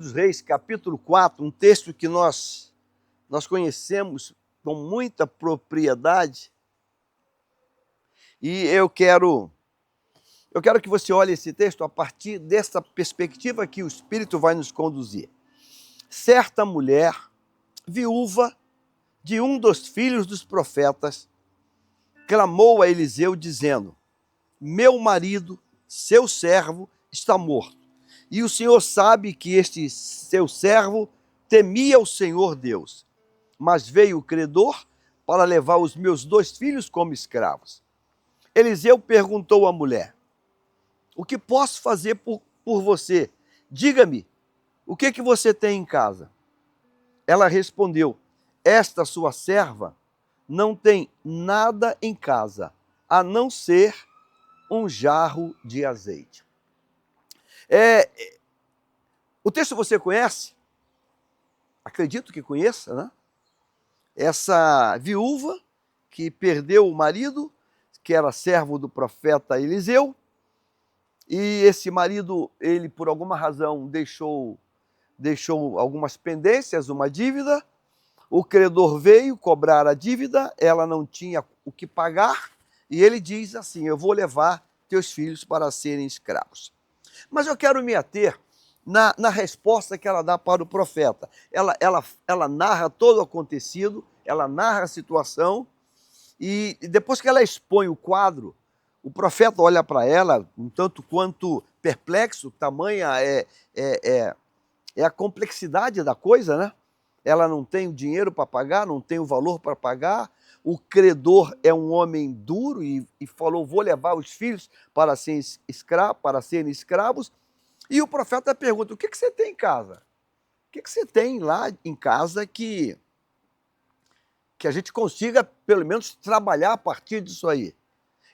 dos Reis, capítulo 4, um texto que nós conhecemos com muita propriedade. E eu quero que você olhe esse texto a partir dessa perspectiva que o Espírito vai nos conduzir. Certa mulher, viúva de um dos filhos dos profetas, clamou a Eliseu dizendo: meu marido, seu servo, está morto. E o Senhor sabe que este seu servo temia o Senhor Deus. Mas veio o credor para levar os meus 2 filhos como escravos. Eliseu perguntou à mulher: o que posso fazer por você? Diga-me, o que você tem em casa? Ela respondeu: esta sua serva não tem nada em casa, a não ser um jarro de azeite. O texto você conhece? Acredito que conheça, né? Essa viúva que perdeu o marido, que era servo do profeta Eliseu, e esse marido, ele por alguma razão deixou algumas pendências, uma dívida. O credor veio cobrar a dívida, ela não tinha o que pagar, e ele diz assim: eu vou levar teus filhos para serem escravos. Mas eu quero me ater na resposta que ela dá para o profeta. Ela narra todo o acontecido, ela narra a situação, e depois que ela expõe o quadro, o profeta olha para ela, um tanto quanto perplexo, tamanha é a complexidade da coisa, né? Ela não tem o dinheiro para pagar, não tem o valor para pagar. O credor é um homem duro e falou: vou levar os filhos para serem escravos. E o profeta pergunta: o que você tem em casa? O que você tem lá em casa que a gente consiga, pelo menos, trabalhar a partir disso aí?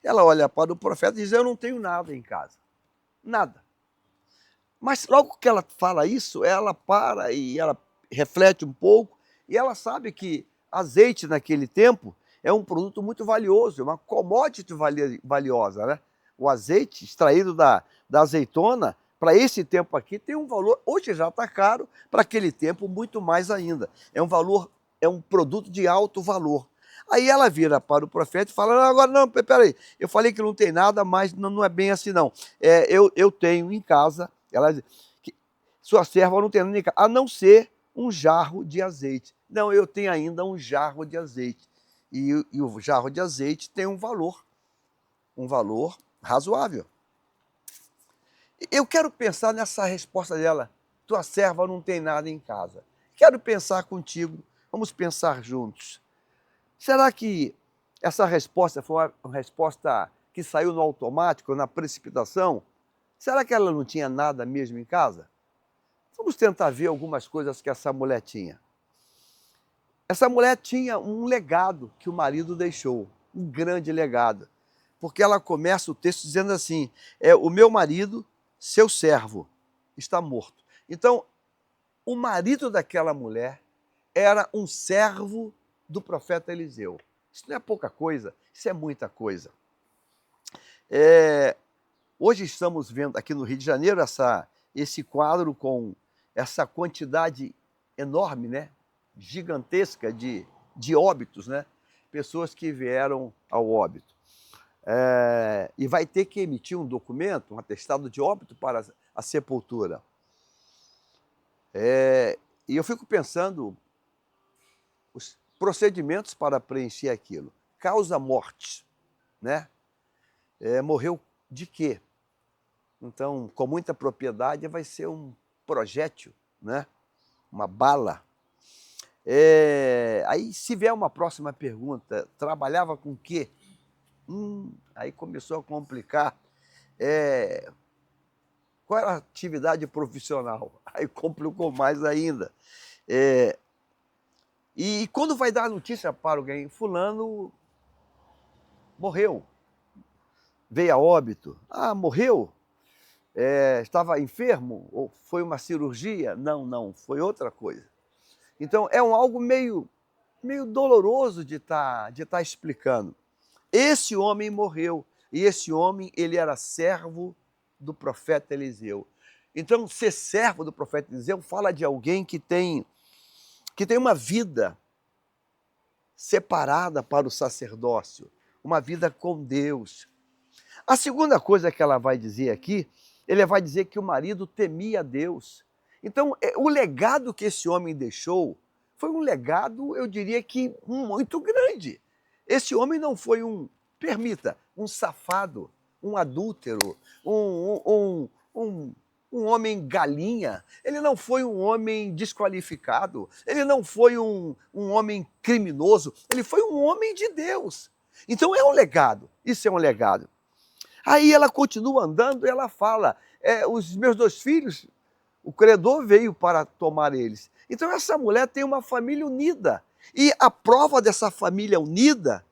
Ela olha para o profeta e diz: eu não tenho nada em casa. Nada. Mas logo que ela fala isso, ela para e ela reflete um pouco, e ela sabe que azeite naquele tempo é um produto muito valioso, é uma commodity valiosa, né? O azeite extraído da azeitona, para esse tempo aqui, tem um valor, hoje já está caro, para aquele tempo muito mais ainda. É um produto de alto valor. Aí ela vira para o profeta e fala: não, agora não, peraí, eu falei que não tem nada, mas não é bem assim não. Eu tenho em casa, ela diz, que sua serva não tem nada em casa, a não ser um jarro de azeite. Não, eu tenho ainda um jarro de azeite. E o jarro de azeite tem um valor razoável. Eu quero pensar nessa resposta dela: tua serva não tem nada em casa. Quero pensar contigo, vamos pensar juntos. Será que essa resposta foi uma resposta que saiu no automático, na precipitação? Será que ela não tinha nada mesmo em casa? Vamos tentar ver algumas coisas que essa mulher tinha. Essa mulher tinha um legado que o marido deixou, um grande legado. Porque ela começa o texto dizendo assim: o meu marido, seu servo, está morto. Então, o marido daquela mulher era um servo do profeta Eliseu. Isso não é pouca coisa, isso é muita coisa. Hoje estamos vendo aqui no Rio de Janeiro esse quadro com essa quantidade enorme, né, gigantesca de óbitos, né? Pessoas que vieram ao óbito. E vai ter que emitir um documento, um atestado de óbito para a sepultura. E eu fico pensando os procedimentos para preencher aquilo. Causa-morte, né? Morreu de quê? Então, com muita propriedade, vai ser um projétil, né? Uma bala. Aí, se vier uma próxima pergunta, trabalhava com o quê? Aí começou a complicar. Qual era a atividade profissional? Aí complicou mais ainda. E quando vai dar a notícia para alguém: fulano morreu, veio a óbito. Ah, morreu? Estava enfermo? Ou foi uma cirurgia? Não, foi outra coisa. Então, é algo meio doloroso de tá explicando. Esse homem morreu, e esse homem, ele era servo do profeta Eliseu. Então, ser servo do profeta Eliseu fala de alguém que tem uma vida separada para o sacerdócio, uma vida com Deus. A segunda coisa que ela vai dizer aqui, ele vai dizer que o marido temia Deus. Então, o legado que esse homem deixou foi um legado, eu diria que muito grande. Esse homem não foi um safado, um adúltero, um homem galinha. Ele não foi um homem desqualificado. Ele não foi um homem criminoso. Ele foi um homem de Deus. Então é um legado. Isso é um legado. Aí ela continua andando e ela fala, os meus 2 filhos, o credor veio para tomar eles. Então essa mulher tem uma família unida. E a prova dessa família unida,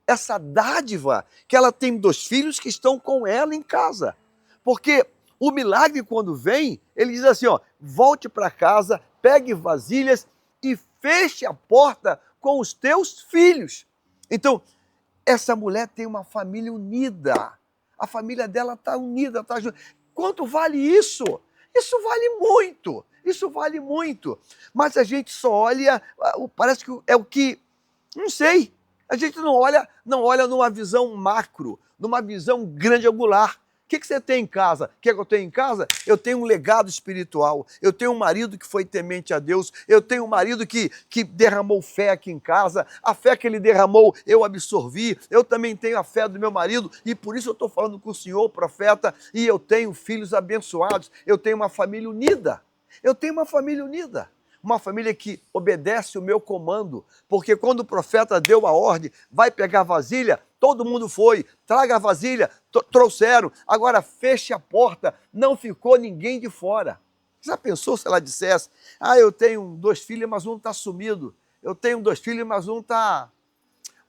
essa dádiva, que ela tem 2 filhos que estão com ela em casa. Porque o milagre, quando vem, ele diz assim, ó, volte para casa, pegue vasilhas e feche a porta com os teus filhos. Então, essa mulher tem uma família unida. A família dela está unida, está junto. Quanto vale isso? Isso vale muito. Isso vale muito. Mas a gente só olha, parece que é o que, não sei. A gente não olha numa visão macro, numa visão grande angular. O que você tem em casa? O que eu tenho em casa? Eu tenho um legado espiritual. Eu tenho um marido que foi temente a Deus. Eu tenho um marido que derramou fé aqui em casa. A fé que ele derramou, eu absorvi. Eu também tenho a fé do meu marido. E por isso eu estou falando com o senhor, profeta. E eu tenho filhos abençoados. Eu tenho uma família unida. Eu tenho uma família unida. Uma família que obedece o meu comando. Porque quando o profeta deu a ordem, vai pegar vasilha, todo mundo foi, traga a vasilha, trouxeram, agora feche a porta, não ficou ninguém de fora. Já pensou se ela dissesse, eu tenho 2 filhos, mas um está sumido, eu tenho 2 filhos, mas um está...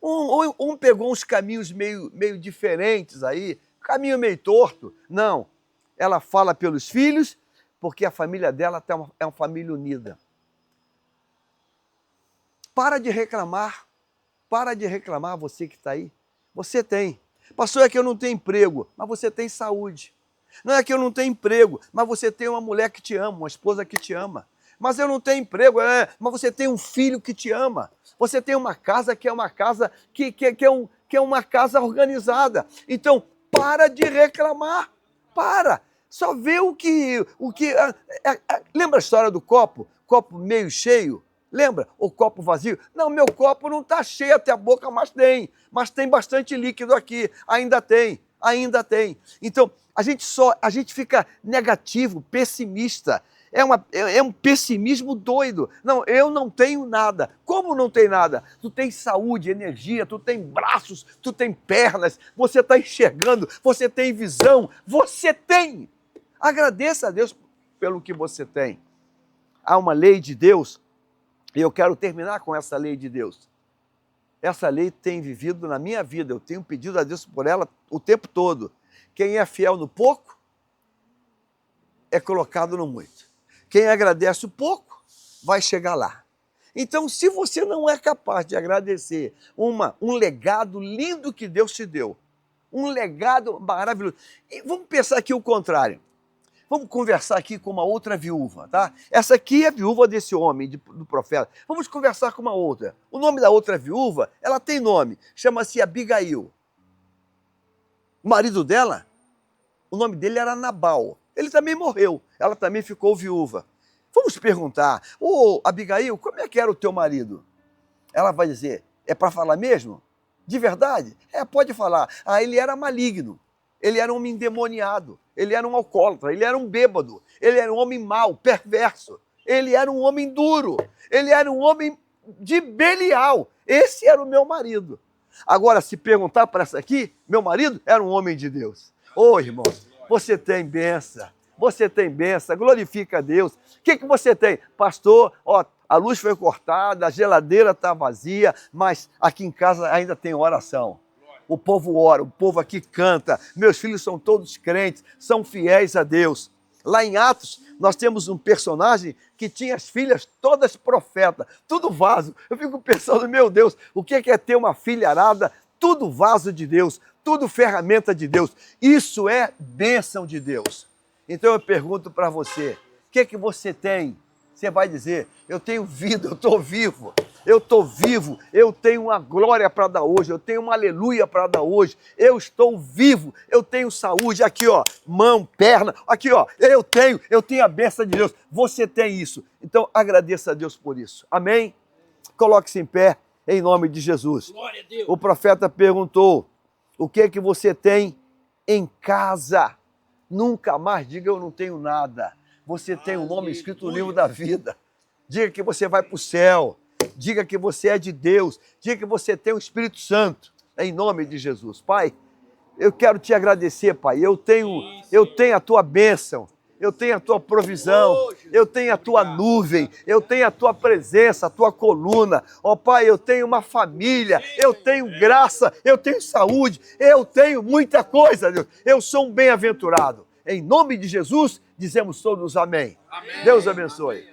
Um pegou uns caminhos meio diferentes aí, caminho meio torto. Não, ela fala pelos filhos, porque a família dela é uma família unida. Para de reclamar você que está aí. Você tem. Pastor, é que eu não tenho emprego, mas você tem saúde. Não é que eu não tenho emprego, mas você tem uma mulher que te ama, uma esposa que te ama. Mas eu não tenho emprego, mas você tem um filho que te ama. Você tem uma casa que é uma casa que é uma casa organizada. Então, para de reclamar. Para. Só vê o que lembra a história do copo? Copo meio cheio? Lembra? O copo vazio? Não, meu copo não está cheio até a boca, mas tem bastante líquido aqui. Ainda tem. Então, a gente fica negativo, pessimista. É um pessimismo doido. Não, eu não tenho nada. Como não tem nada? Tu tem saúde, energia, tu tem braços, tu tem pernas, você está enxergando, você tem visão, você tem. Agradeça a Deus pelo que você tem. Há uma lei de Deus. E eu quero terminar com essa lei de Deus. Essa lei tem vivido na minha vida. Eu tenho pedido a Deus por ela o tempo todo. Quem é fiel no pouco, é colocado no muito. Quem agradece o pouco, vai chegar lá. Então, se você não é capaz de agradecer um legado lindo que Deus te deu, um legado maravilhoso. E vamos pensar aqui o contrário. Vamos conversar aqui com uma outra viúva, tá? Essa aqui é a viúva desse homem, do profeta. Vamos conversar com uma outra. O nome da outra viúva, ela tem nome, chama-se Abigail. O marido dela, o nome dele era Nabal. Ele também morreu, ela também ficou viúva. Vamos perguntar, Abigail, como é que era o teu marido? Ela vai dizer, é para falar mesmo? De verdade? Pode falar. Ele era maligno. Ele era um homem endemoniado, ele era um alcoólatra, ele era um bêbado, ele era um homem mau, perverso, ele era um homem duro, ele era um homem de Belial. Esse era o meu marido. Agora, se perguntar para essa aqui, meu marido era um homem de Deus. Irmãos, você tem bênção, glorifica a Deus. O que você tem? Pastor, a luz foi cortada, a geladeira está vazia, mas aqui em casa ainda tem oração. O povo ora, o povo aqui canta, meus filhos são todos crentes, são fiéis a Deus. Lá em Atos, nós temos um personagem que tinha as filhas todas profetas, tudo vaso. Eu fico pensando, meu Deus, o que é ter uma filharada? Tudo vaso de Deus, tudo ferramenta de Deus. Isso é bênção de Deus. Então eu pergunto para você, o que você tem? Você vai dizer, eu tenho vida, eu estou vivo, eu tenho uma glória para dar hoje, eu tenho uma aleluia para dar hoje, eu estou vivo, eu tenho saúde, aqui ó, mão, perna, aqui ó, eu tenho a bênção de Deus, você tem isso, então agradeça a Deus por isso, amém? Coloque-se em pé, em nome de Jesus. Glória a Deus. O profeta perguntou, o que você tem em casa? Nunca mais diga eu não tenho nada. Você tem um nome escrito no livro da vida. Diga que você vai para o céu. Diga que você é de Deus. Diga que você tem o Espírito Santo. Em nome de Jesus. Pai, eu quero te agradecer, Pai. Eu tenho a tua bênção. Eu tenho a tua provisão. Eu tenho a tua nuvem. Eu tenho a tua presença, a tua coluna. Ó Pai, eu tenho uma família. Eu tenho graça. Eu tenho saúde. Eu tenho muita coisa, Deus. Eu sou um bem-aventurado. Em nome de Jesus, dizemos todos amém. Deus abençoe.